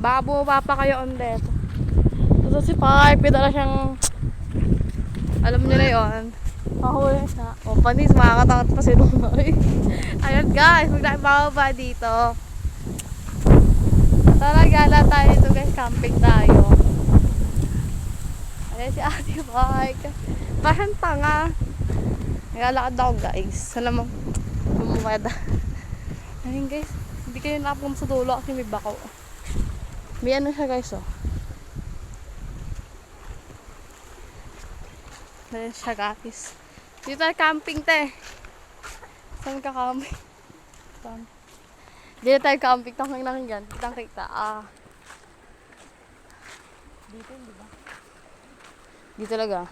Baka bumaba pa kayo on that. Tapos si Park, pidala siyang, alam niyo na yun. Mahuli siya. O, panis, makakatangat pa si Lunoy. Ayun guys, magbababa dito. Tara, gala tayo dito guys, camping tayo. Ayan si Ate Park. Parang tanga. Naglalakad ako guys. Alam mo, lumumada. Ayun guys, hindi kayo nakapagam sa dulo kasi may bako. May ano siya guys oh. Ayan siya guys. Dito tayo camping te. Saan ka camping? Saan? Dito tayo camping. Tangking lang yan. Kitang kita. Dito hindi ba? Dito talaga.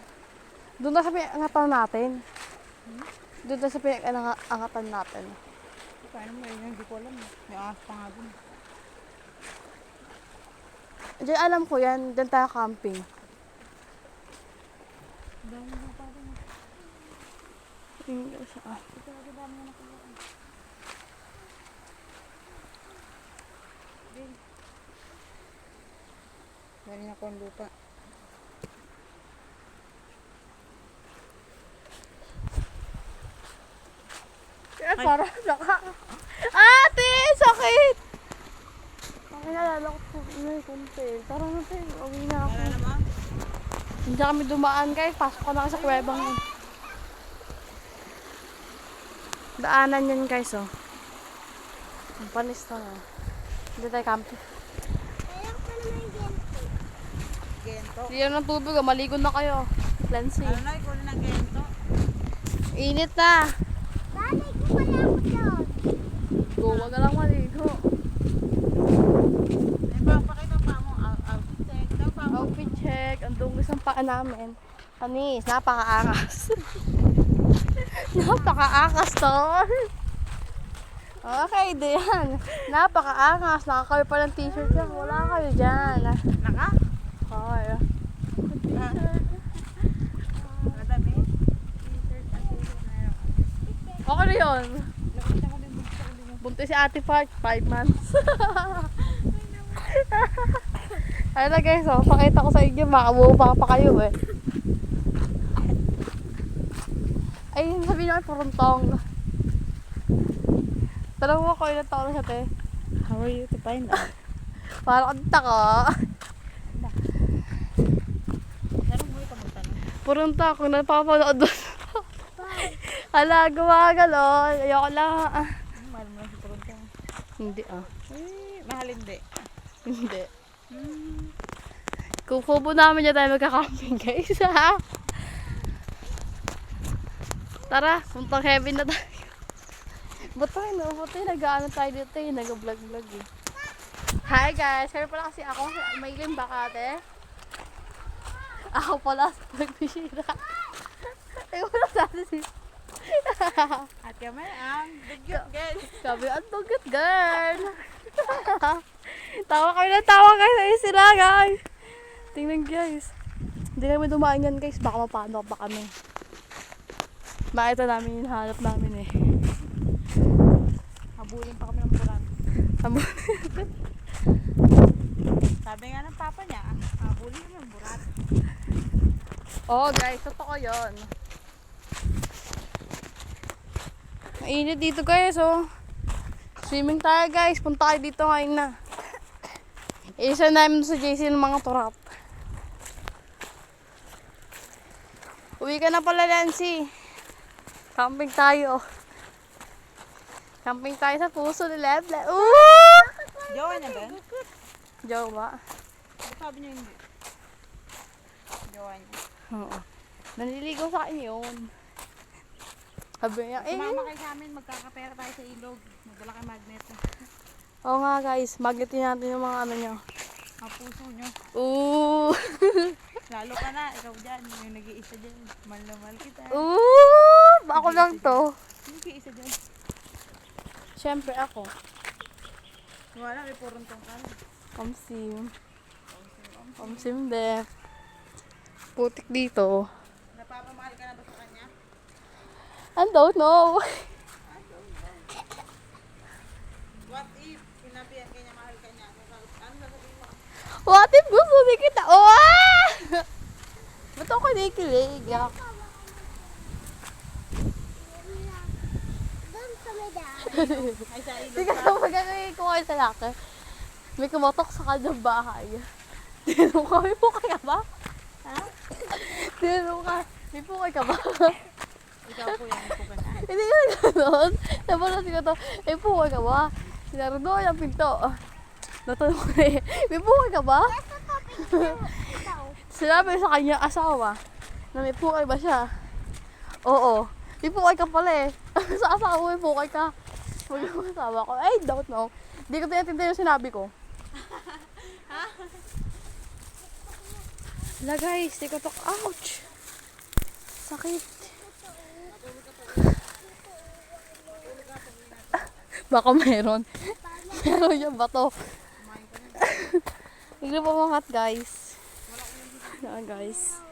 Doon tayo sa pinangatan natin. Doon tayo sa pinangatan natin. Paano mo yun? Hindi ko alam. May ahas pa nga dun. Diyan alam ko yan. Doon tayo camping. Dami na pa rin. Tingnan siya. Ito na dami na nakulaan. Galing ako ang lupa. Parang naka... Ate! Sakit! Ang kinalala ko po. May kunti. Tara natin. Uwi na ako. Wala naman. Hindi kami dumaan guys. Pasok ko na sa kuwebang yun. Daanan yan guys oh. Ang panis na oh. Hindi tayo camping. Gento. Hindi yan ng tubig oh. Maligo na kayo. Cleansing. Ano na, ikunin ng gento. Init na. Balik ko pala ako doon. Go, wag ka lang maligo. May papakita pa mo. Outfit check. Daw pa mo. Outfit check. Ang dungis ng paa namin. Panis, napaka-angas. Napaka-angas to. Okay, diyan. Napaka-angas. Nakakayo pa ng t-shirt yan. Wala kayo dyan. Naka? Okay. Nadabi? Okay na yun. Nakita ko din buntis ako din. Buntis si Ate Park. 5 months. Ayun na guys, oh. Pakita ko sa inyo. Makabuo pa kayo eh. Ay, sabihin naman puruntong. Tanong mo ko ilang taon na siya, te. How are you to find out? Parang kanta ko. Tanong mo ito magtanong. Purunta ako na papanood doon. Hala, gumagalon. Ayoko lang. Mahal mo lang si Toronto. Hindi ah. Mahal hindi. Hindi. Kung kubo namin dyan tayo magka-camping guys ha. Tara, puntang heaven na tayo. Ba't tayo no? Ba't tayo nag-ano tayo dito eh? Nag-vlog-vlog eh. Hi guys! Kaya pala kasi ako. May lim ba kate? Ako pala sa nagbisira. Ay wala sa atin si... At kami ang dugyot guys. Sabi, ang dugyot girl! Tawa kami na tawa guys. Ay sila guys! Tingnan guys. Hindi kami dumaan yan guys. Baka mapano pa kami. Makita namin yung hanap namin eh. Habulin pa kami ng buran. Sabi nga ng papa niya, habulin kami ng buran. Oh guys, totoo yun. Mainit dito guys oh. Swimming tayo guys. Punta kayo dito ngayon na. Isa namin sa JC ng mga turat. Uwi ka na pala Nancy. Camping tayo. Camping tayo sa puso ni Leble. Jowa niya ba? Jowa. Sabi niya hindi. Jowa niya. Oo. Naniligo sa akin yun. Sabi niya, Sumama kayo sa amin, magkakapera tayo sa ilog. Magdala kayo magnet. Oo nga guys, magnetin natin yung mga ano nyo. Ang puso nyo. Ooh! Lalo ka na, ikaw dyan. Yung nag-iisa dyan. Mahal na mahal kita. Ooh! Ako lang to. Nag-iisa dyan. Siyempre ako. Wala, may puruntong ka. Omsim. Omsim de. Putik dito. Napapamahal ka na ba sa kanya? I don't know. What if, sinabihan kanya mahal ka niya? Ano sasabihin mo What if gusto ni kita? Oh! Ah! Ba't ako kinikilig? Yak. Doon sa may daan. Ay, sa ilog. Hindi ka na magkakain ko kayo sa laki. May kumatok sa kanyang bahay. Tinanong ka, may pukay ka ba? Ha? Tinanong ka, may pukay ka ba? Ikaw po yan po ka na. Hindi ka na gano'n. Napalas ko to, may pukay ka ba? Sinaro doon ang pinto. Natanong ko na eh, may pukay ka ba? Sinabi sa kanyang asawa na may pukay ba siya? Oo. May pukay ka pala eh. Sa asawa may pukay ka. Huwag yung asawa ko. I don't know. Hindi ko tinatindi yung sinabi ko. Hala guys, di ko to. Ouch! Sakit. Baka meron. Meron yung bato. Hindi pa makat guys. Guys.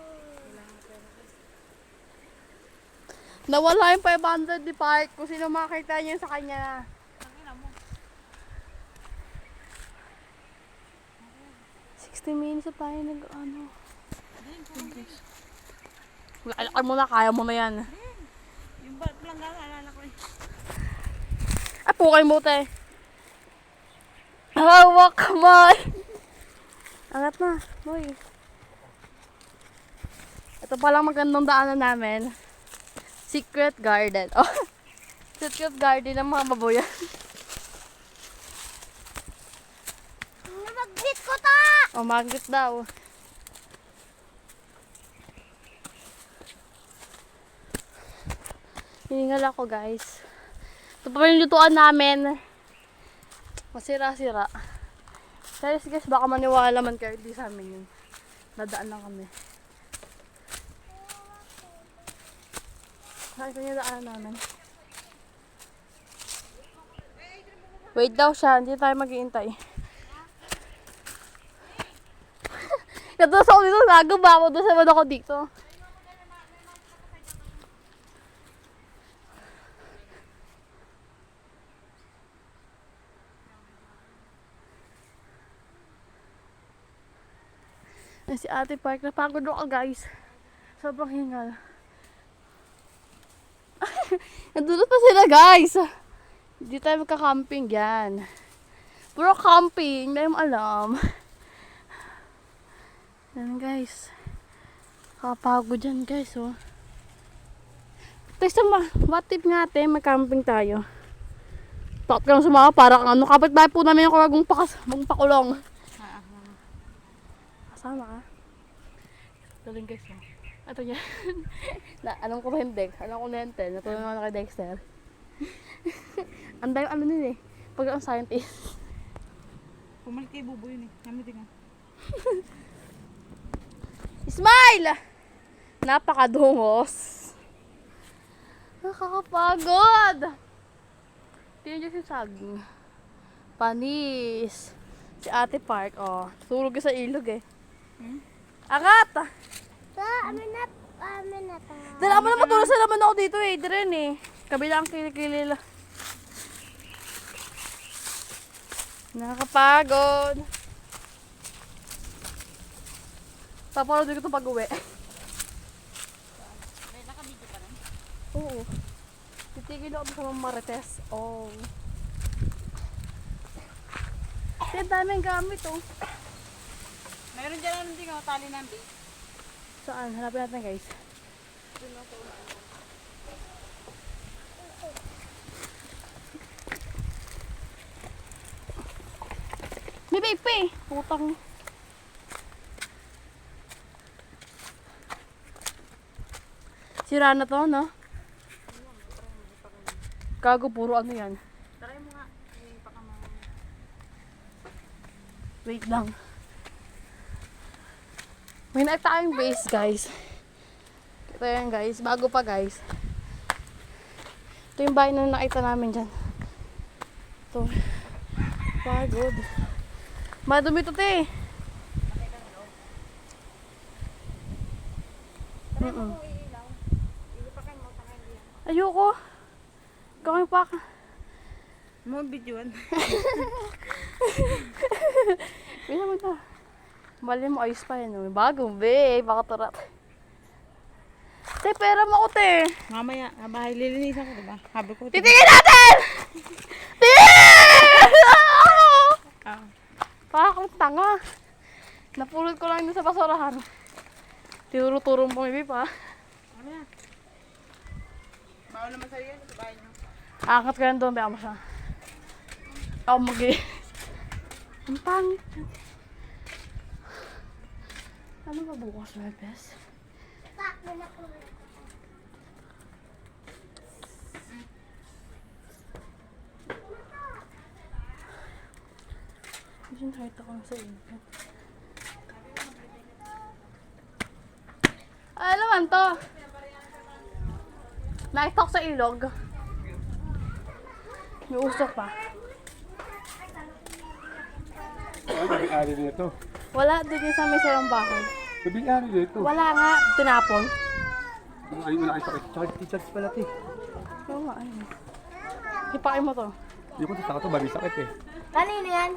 Nawala yung 500 ni Park. Kung sino makakita niyo sa kanya na. Tangina mo. 60 minutes na tayo nag-ano. Lalakad mo na, kaya mo na yan. Yung langgang alala ko eh. Ay, pukay mo te. Hawak kamay. Angat na, boy. Ito palang magandang daanan namin. Secret Garden. Oh, Secret Garden ng mga baboyan. Namaglit ko ta! Oh, magnet daw. Hiningal ako guys. Ito pa yung lutuan namin. Masira-sira. Serious guys, baka maniwala man kayo di sa amin yun. Nadaan lang kami. Nakita niyo daan namin. Wait daw siya, hindi tayo mag-iintay. Natos ako dito, nagaba ako doon sa ako dito. Si Ate Park, napagod ako guys. Sobrang hingal. Nandun pa sila guys. Hindi tayo magka-camping yan. Puro camping, hindi mo alam. Yan guys. Kapagod yan guys oh. Testa ma, what if nga ate, mag-camping tayo. Takot ka lang sumama, parang ano, kapit-bahay po namin yung karagong pakulong. Kasama ka? Galing guys oh. Ito yan. Anong kuryente? Anong kuryente? Natulungan ako na kay Dexter. Ang dahil ano nun eh. Pag ang scientist. Pumalit kay Bubo yun eh. Namitin nga. Smile! Napakadungos. Nakakapagod. Tingnan niyo si Saging. Panis. Si Ate Park, oh. Tulog sa ilog eh. Agat! Amin na ta. Dala mo naman tulog sa laman ako dito eh. Diren eh. Kabilang kilikilila. Nakakapagod. Papanood ko ito pag-uwi. Nakabidyo ka lang. Oo. Titigil ako sa mga marites. Oh. Kasi daming gamit oh. Mayroon dyan ano din tali ng base. Saan? Hanapin natin guys. May vape pa eh. Putang. Sira na to, no? Gago, puro ano yan. Try mo nga. Yung pakamang. Wait lang. May nakita tayong base, guys. Ito yan, guys. Bago pa, guys. Ito yung bahay na nakita namin dyan. Ito. Pagod. Madumi ito, te. Ayoko. Kami pa ka. Mo videoan. Bila mo na. Mali mo, ayos pa yan. Oh. Bagong be, baka turat. Te, pera mo ko, te. Mamaya, bahay lilinisan ko, diba? Habi ko. Titingin natin! Ah. Pakakang tanga. Napulot ko lang yun sa basurahan. Tinuro-turong pumibi pa. Ano yan? Bawal naman sa'yo yan, sa bahay niyo. Angat ko yan doon, baka mo siya. Ako Ang pangit. Ano ba bukas, Webes? Diyan kahit ako sa inyo. Ano man to? Nakita ko sa ilog. May usok pa. Ay, nabing-ari dito. Wala, dito sa may sarang bahay. Nabing-ari dito. Wala nga, tinapon. Ay, wala kayo sakit. Charge pala, te. Oo nga, ayun. Hipakin mo to. Hindi ko tataka to, babi sakit eh. Kanino yan?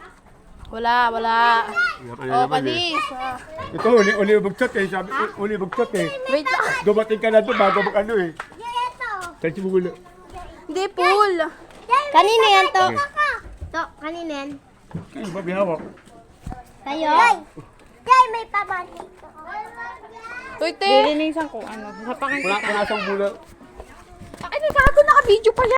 Wala. Kaya Oh, naman eh. panis. Ah. Ito, uli bugtot eh. Sabi, uli bugtot eh. Wait lang. Dumating ka na to bago mag ano eh. Ito. Charge mo muna. Hindi, pool. Kanino yan to? To, kanino yan? Kayo ba bihawak? Kayo? Jay, may pamati. Uy, te. Lilinisan ko, ano, sapakan Wala kita. ka nasang mula. Ay, nagago, naka-video pa yan.